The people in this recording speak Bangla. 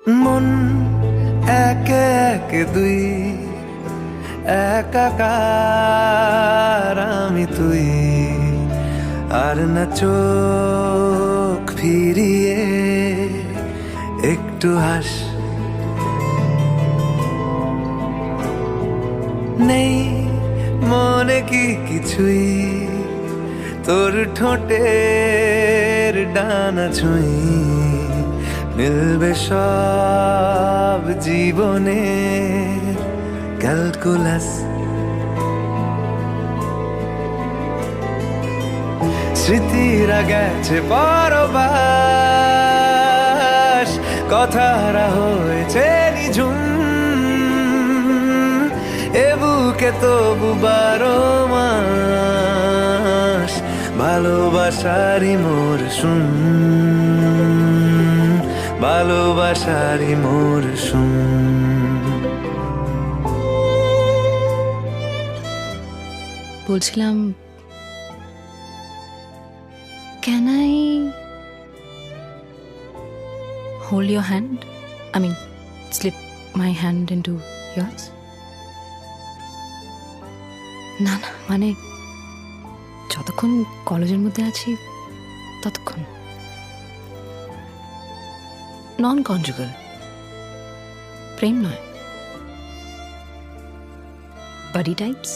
মন একে একে দুই, একাকার আমি তুই, আর না চোখ ফিরিয়ে একটু হাস। নেই মনে কি কিছুই, তোর ঠোঁটের ডানা ছুঁই, মিলবে সব জীবনে ক্যালকুলাস। স্মৃতিরা গেছে পরবাস, কথারা হয়েছে নিঝুম, এ বুকে তবু 12 মাস ভালোবাসারই মরশুম, ভালোবাসারই মরশুম। বলছিলাম, can I hold your hand? I mean, slip my hand into yours? না না, মানে যতক্ষণ কলেজের মধ্যে আছি ততক্ষণ। নন কনজুগাল, প্রেম নয়, বাডি টাইপস।